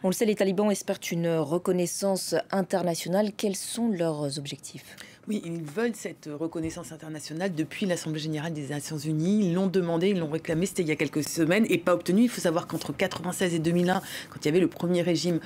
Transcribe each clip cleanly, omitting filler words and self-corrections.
On le sait, les talibans espèrent une reconnaissance internationale. Quels sont leurs objectifs? Oui, ils veulent cette reconnaissance internationale depuis l'Assemblée générale des Nations unies. Ils l'ont demandé, ils l'ont réclamé, c'était il y a quelques semaines et pas obtenu. Il faut savoir qu'entre 1996 et 2001, quand il y avait le premier régime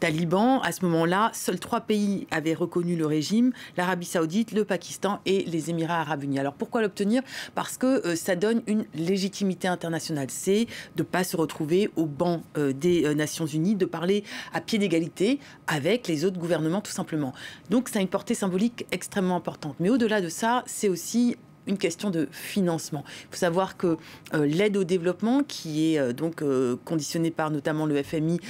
taliban, à ce moment-là, seuls 3 pays avaient reconnu le régime: l'Arabie saoudite, le Pakistan et les Émirats arabes unis. Alors pourquoi l'obtenir? Parce que ça donne une légitimité internationale. C'est de ne pas se retrouver au banc des Nations unies, de parler à pied d'égalité avec les autres gouvernements tout simplement. Donc ça a une portée symbolique extrêmement importante. Mais au-delà de ça, c'est aussi une question de financement. Il faut savoir que l'aide au développement, qui est conditionnée par notamment le FMI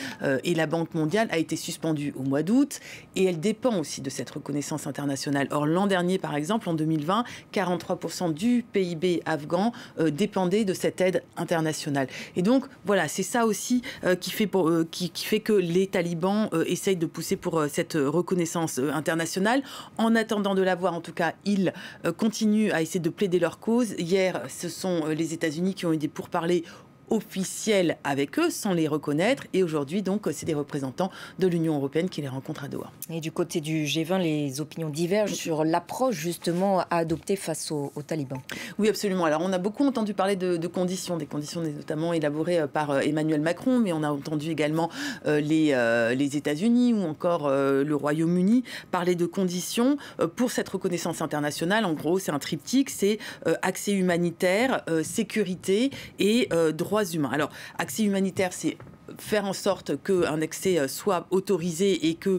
et la Banque mondiale, a été suspendue au mois d'août et elle dépend aussi de cette reconnaissance internationale. Or, l'an dernier, par exemple, en 2020, 43% du PIB afghan dépendait de cette aide internationale. Et donc, voilà, c'est ça aussi qui fait que les talibans essayent de pousser pour cette reconnaissance internationale. En attendant de l'avoir, en tout cas, ils continuent à essayer de plaider leur cause. Hier, ce sont les États-Unis qui ont eu des pourparlers officiels avec eux sans les reconnaître. Et aujourd'hui, donc, c'est des représentants de l'Union européenne qui les rencontrent à Doha. Et du côté du G20, les opinions divergent sur l'approche justement à adopter face aux talibans. Oui, absolument. Alors, on a beaucoup entendu parler de conditions, des conditions notamment élaborées par Emmanuel Macron, mais on a entendu également les États-Unis ou encore le Royaume-Uni parler de conditions pour cette reconnaissance internationale. En gros, c'est un triptyque, c'est accès humanitaire, sécurité et droits humains. Alors, accès humanitaire, c'est faire en sorte qu'un accès soit autorisé et que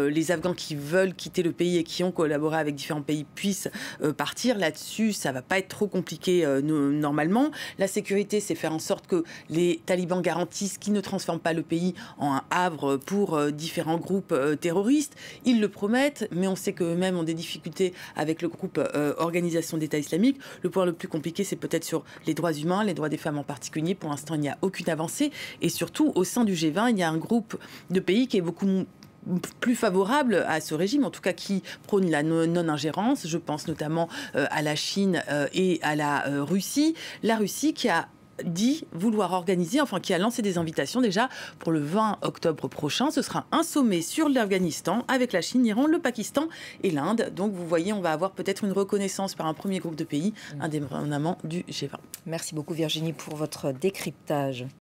les Afghans qui veulent quitter le pays et qui ont collaboré avec différents pays puissent partir. Là-dessus, ça ne va pas être trop compliqué normalement. La sécurité, c'est faire en sorte que les talibans garantissent qu'ils ne transforment pas le pays en un havre pour différents groupes terroristes. Ils le promettent, mais on sait qu'eux-mêmes ont des difficultés avec le groupe Organisation d'État islamique. Le point le plus compliqué, c'est peut-être sur les droits humains, les droits des femmes en particulier. Pour l'instant, il n'y a aucune avancée. Et surtout, au sein du G20, il y a un groupe de pays qui est beaucoup plus favorable à ce régime, en tout cas qui prône la non-ingérence. Je pense notamment à la Chine et à la Russie. La Russie qui a dit vouloir organiser, enfin qui a lancé des invitations déjà pour le 20 octobre prochain. Ce sera un sommet sur l'Afghanistan avec la Chine, l'Iran, le Pakistan et l'Inde. Donc vous voyez, on va avoir peut-être une reconnaissance par un premier groupe de pays, indépendamment du G20. Merci beaucoup Virginie pour votre décryptage.